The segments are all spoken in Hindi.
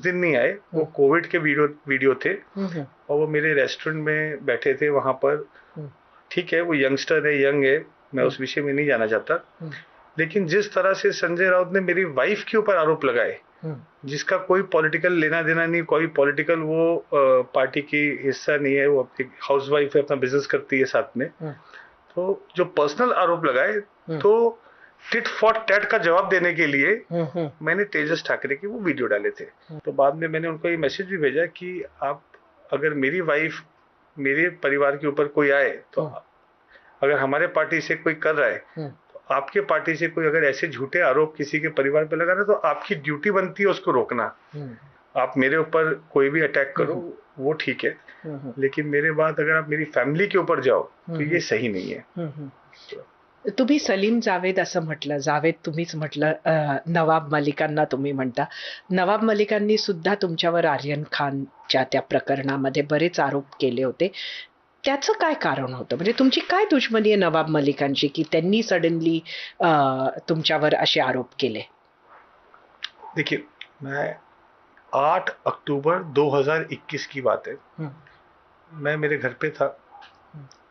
दिन नहीं आए, वो कोविड के वीडियो वीडियो थे और वो मेरे रेस्टोरेंट में बैठे थे वहां पर। ठीक है, वो यंगस्टर है, यंग है, मैं उस विषय में नहीं जाना चाहता, लेकिन जिस तरह से संजय राउत ने मेरी वाइफ के ऊपर आरोप लगाए, जिसका कोई पॉलिटिकल लेना देना नहीं, कोई पॉलिटिकल वो पार्टी की हिस्सा नहीं है, वो अपनी हाउस वाइफ है, अपना बिजनेस करती है साथ में, तो जो पर्सनल आरोप लगाए, तो टिट फॉर टैट का जवाब देने के लिए मैंने तेजस ठाकरे की वो वीडियो डाले थे। तो बाद में मैंने उनको ये मैसेज भी भेजा कि आप, अगर मेरी वाइफ, मेरे परिवार के ऊपर कोई आए, तो अगर हमारे पार्टी से कोई कर रहा है, तो आपके पार्टी से कोई अगर ऐसे झूठे आरोप किसी के परिवार पे लगा रहा है, तो आपकी ड्यूटी बनती है उसको रोकना। आप मेरे ऊपर कोई भी अटैक करो, वो ठीक है, लेकिन मेरे बाद अगर आप मेरी फॅमिली के ऊपर जाओ, तो ये सही नहीं है। तुम्ही सलीम जावेद असं म्हटलं, जावेद तुम्हीच म्हटलं, नवाब मलिकांना तुम्ही म्हणता. नवाब मलिकांनी सुद्धा तुमच्यावर आर्यन खानच्या त्या प्रकरणामध्ये बरेच आरोप केले होते. त्याचं काय कारण होतं? म्हणजे तुमची काय दुश्मनी आहे नवाब मलिकांची की त्यांनी सडनली तुमच्यावर असे आरोप केले? देखिए, मैं 8 अक्टूबर 2021 की बात है, मैं मेरे घर पे था।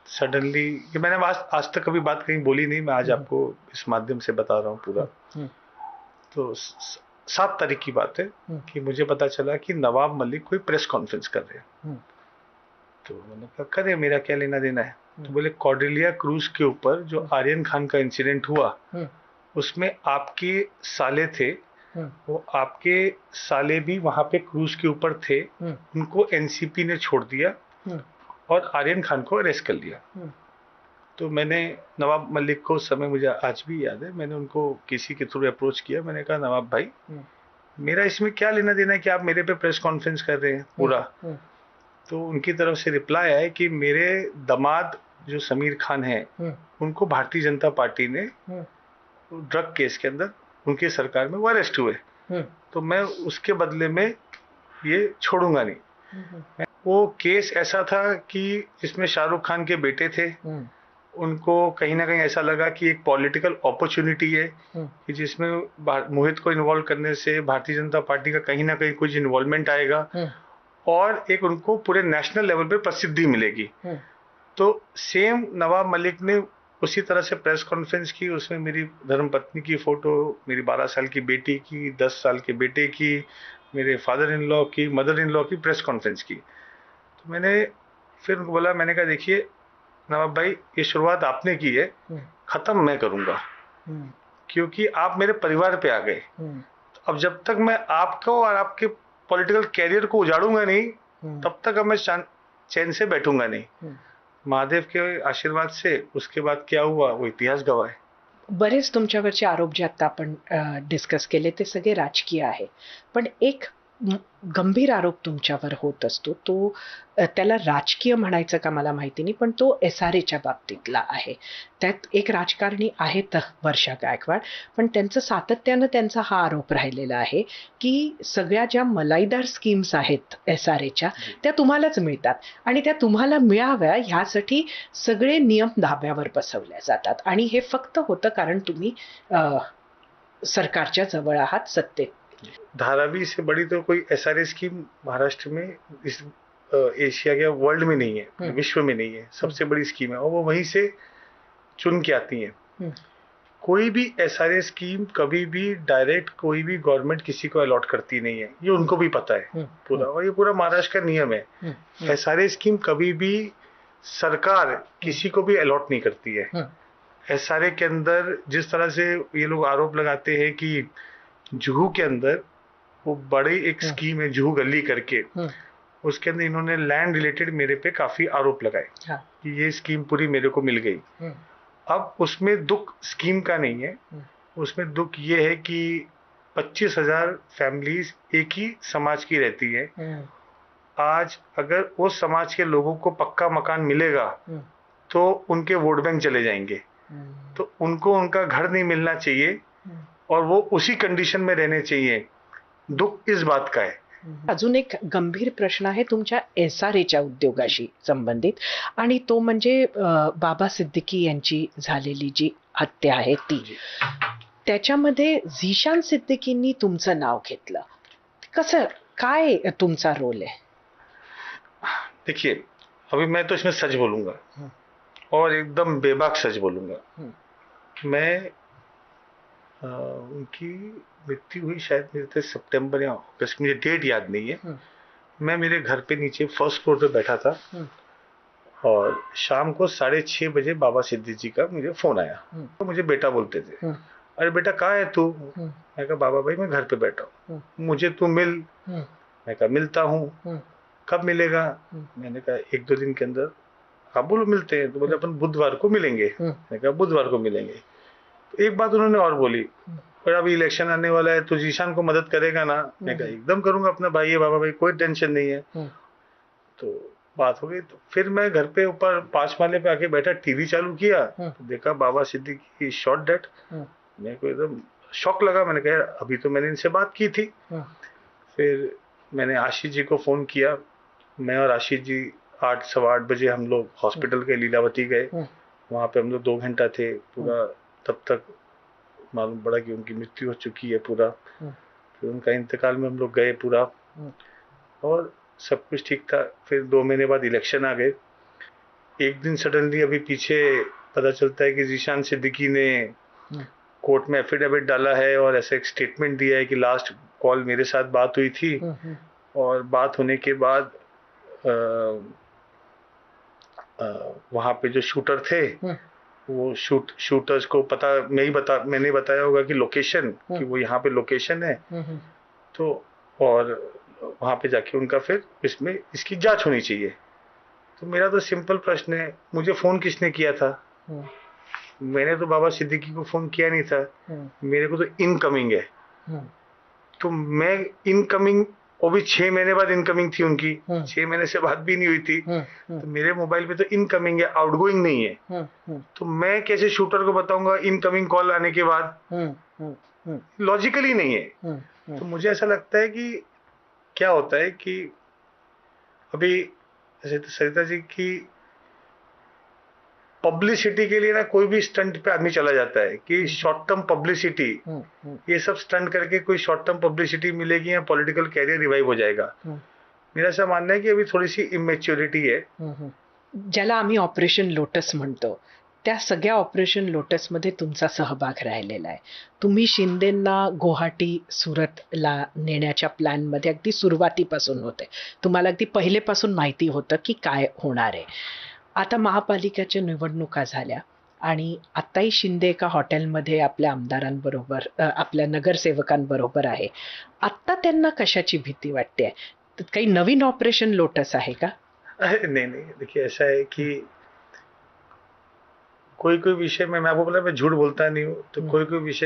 सडनली, ये मैंने आज तक कभी बात कहीं बोली नहीं, मैं आज आपको इस माध्यम से बता रहा हूँ पूरा। तो 7 तारीख की बात है कि मुझे पता चला कि नवाब मलिक कोई प्रेस कॉन्फ्रेंस कर रहे हैं। तो मैंने कहा, करे, मेरा क्या लेना देना है? तो बोले, कॉर्डेलिया क्रूज के ऊपर जो आर्यन खान का इंसिडेंट हुआ, उसमें आपके साले थे, वो आपके साले भी वहां पे क्रूज के ऊपर थे, उनको एनसीपी ने छोड़ दिया और आर्यन खान को अरेस्ट कर लिया। तो मैंने नवाब मलिक को, समय मुझे आज भी याद है, मैंने उनको किसी के थ्रू अप्रोच किया। मैंने कहा, नवाब भाई, मेरा इसमें क्या लेना देना है कि आप मेरे पे प्रेस कॉन्फ्रेंस कर रहे हैं पूरा? तो उनकी तरफ से रिप्लाई आया कि मेरे दामाद जो समीर खान है, उनको भारतीय जनता पार्टी ने ड्रग केस के अंदर उनकी सरकार में वो अरेस्ट हुए, तो मैं उसके बदले में ये छोड़ूंगा नहीं। वो केस ऐसा था कि इसमें शाहरुख खान के बेटे थे, उनको कहीं ना कहीं ऐसा लगा कि एक पॉलिटिकल अपॉर्चुनिटी है कि जिसमें मोहित को इन्वॉल्व करने से भारतीय जनता पार्टी का कहीं ना कहीं कुछ इन्वॉल्वमेंट आएगा और एक उनको पूरे नेशनल लेवल पे प्रसिद्धि मिलेगी। तो सेम नवाब मलिक ने उसी तरह से प्रेस कॉन्फ्रेंस की, उसमें मेरी धर्मपत्नी की फोटो, मेरी 12 साल की बेटी की, 10 साल के बेटे की, मेरे फादर इन लॉ की, मदर इन लॉ की प्रेस कॉन्फ्रेंस की। तो मैंने फिर उनको बोला, मैंने कहा, देखिए नवाब भाई, ये शुरुआत आपने की है, खत्म मैं करूंगा, क्योंकि आप मेरे परिवार पे आ गए। तो अब जब तक मैं आपको और आपके पॉलिटिकल कैरियर को उजाड़ूंगा नहीं, तब तक अब मैं चैन से बैठूंगा नहीं। महादेव के आशीर्वाद से उसके बाद क्या हुआ वो इतिहास गवाह है। बरेच तुमच्यावरचे आरोप जे आता आपण डिस्कस केले ते सगळे राजकीय आहे, पण एक गंभीर आरोप तुमच्यावर होत असतो, तो त्याला राजकीय म्हणायचं का मला माहिती नाही, पण तो SRAच्या बाबतीतला आहे. त्यात एक राजकारणी आहेत वर्षा गायकवाड, पण त्यांचं सातत्यानं त्यांचा हा आरोप राहिलेला आहे की सगळ्या ज्या मलाईदार स्कीम्स आहेत SRAच्या, त्या तुम्हालाच मिळतात आणि त्या तुम्हाला मिळाव्या ह्यासाठी सगळे नियम धाब्यावर बसवले जातात आणि हे फक्त होतं कारण तुम्ही सरकारच्या जवळ आहात, सत्तेत. धारावी से बड़ी तो कोई SRA स्कीम महाराष्ट्र में, इस एशिया या वर्ल्ड में नहीं है, विश्व में नहीं है, सबसे बड़ी स्कीम है और वो वहीं से चुन के आती है। कोई भी SRA स्कीम कभी भी डायरेक्ट कोई भी गवर्नमेंट किसी को अलॉट करती नहीं है, ये उनको भी पता है पूरा, और ये पूरा महाराष्ट्र का नियम है। SRA स्कीम कभी भी सरकार किसी को भी अलॉट नहीं करती है। SRA के अंदर जिस तरह से ये लोग आरोप लगाते हैं कि जुहू के अंदर वो बड़ी एक स्कीम है, जुहू गली करके, उसके अंदर इन्होंने लैंड रिलेटेड मेरे पे काफी आरोप लगाए कि ये स्कीम पूरी मेरे को मिल गई। अब उसमें दुख स्कीम का नहीं है, उसमें दुख ये है कि 25,000 फैमिलीज एक ही समाज की रहती है। आज अगर उस समाज के लोगों को पक्का मकान मिलेगा तो उनके वोट बैंक चले जाएंगे, तो उनको उनका घर नहीं मिलना चाहिए और वो उसी कंडिशन में रहने चाहिए। दुख इस बात का है। अजून एक गंभीर प्रश्न आहे तुमच्या SRAच्या उद्योगाशी संबंधित, आणि तो म्हणजे बाबा सिद्दीकी यांची झालेली जी हत्या आहे ती, त्याच्यामध्ये झिशान सिद्दीकींनी तुमचं नाव घेतलं. कसं काय तुमचा रोल आहे? देखिए, अभी मैं तो इसमें सच बोलूंगा और एकदम बेबाक सच बोलूंगा। मैं उनकी मृत्यु हुई शायद मेरे थे सितंबर या अगस्त, मुझे डेट याद नहीं है। मैं मेरे घर पे नीचे फर्स्ट फ्लोर पे बैठा था और शाम को 6:30 बजे बाबा सिद्धि जी का मुझे फोन आया। तो मुझे बेटा बोलते थे, अरे बेटा कहाँ है तू? मैं कहा बाबा भाई मैं घर पे बैठा हूँ, मुझे तू मिल। मैं कहा मिलता हूँ, कब मिलेगा? मैंने कहा 1-2 दिन के अंदर। आप बोलो मिलते हैं। तो बोले अपन बुधवार को मिलेंगे। मैंने कहा बुधवार को मिलेंगे। तो एक बात उन्होंने और बोली, पर अभी इलेक्शन आने वाला है तो जीशान को मदद करेगा ना? मैं कहा एकदम करूंगा, अपना भाई है बाबा भाई, कोई टेंशन नहीं है। तो बात हो गई। तो फिर मैं घर पे ऊपर 5 माले पे आके बैठा, टीवी चालू किया तो देखा बाबा सिद्दीकी की शॉट डेड। मेरे को एकदम शॉक लगा। मैंने कहा अभी तो मैंने इनसे बात की थी। फिर मैंने आशीष जी को फोन किया। मैं और आशीष जी 8-8:15 बजे हम लोग हॉस्पिटल के लीलावती गए। वहाँ पे हम लोग 2 घंटा थे पूरा। तब तक मालूम पड़ा कि उनकी मृत्यु हो चुकी है पूरा। फिर उनका इंतकाल में हम लोग गए पूरा और सब कुछ ठीक था। फिर 2 महीने बाद इलेक्शन आ गए। एक दिन सडनली अभी पीछे पता चलता है कि जीशान सिद्दीकी ने कोर्ट में एफिडेविट डाला है और ऐसा एक स्टेटमेंट दिया है कि लास्ट कॉल मेरे साथ बात हुई थी और बात होने के बाद वहाँ पे जो शूटर थे वो शूटर्स को मैंने बताया होगा कि लोकेशन, कि वो यहाँ पे लोकेशन है। तो और वहाँ पे जाके उनका फिर इसमें इसकी जांच होनी चाहिए। तो मेरा तो सिंपल प्रश्न है, मुझे फोन किसने किया था? मैंने तो बाबा सिद्दीकी को फोन किया नहीं था। मेरे को तो इनकमिंग है। तो मैं इनकमिंग, वो भी 6 महीने बाद इनकमिंग थी उनकी। 6 महीने से बात भी नहीं हुई थी। तो मेरे मोबाइल पे तो इनकमिंग है, आउटगोइंग नहीं है। तो मैं कैसे शूटर को बताऊंगा इनकमिंग कॉल आने के बाद? लॉजिकली नहीं है। तो मुझे ऐसा लगता है कि क्या होता है कि अभी जैसे सरिता जी की पब्लिसिटी के लिए ना कोई भी स्टंट पे आदमी चला जाता है कि शॉर्ट टर्म पब्लिसिटी, ये सब स्टंट करके कोई शॉर्ट टर्म पब्लिसिटी मिलेगी या पॉलिटिकल कैरियर रिवाइव हो जाएगा। मेरा ऐसा मानना है की अभी थोडीशी इमॅच्युरिटी आहे। ज्याला आम्ही ऑपरेशन लोटस म्हणतो, त्या सगळ्या ऑपरेशन लोटस मध्ये तुमचा सहभाग राहिलेला आहे। तुम्ही शिंदेंना गुवाहाटी सुरतला नेण्याच्या प्लॅन मध्ये अगदी सुरुवातीपासून होते, तुम्हाला अगदी पहिलेपासून माहिती होतं की काय होणार आहे। आता महापालिकेच्या निवडणुका झाल्या आणि आत्ताही शिंदे एका हॉटेलमध्ये आपल्या आमदारांबरोबर आपल्या नगरसेवकांबरोबर आहे। आत्ता त्यांना कशाची भीती वाटते? काही नवीन ऑपरेशन लोटस आहे का? नहीं देखिए ऐसा है कि कोई विषय में, मैं आपको बोला मैं झूठ बोलता नहीं हूँ, तो कोई विषय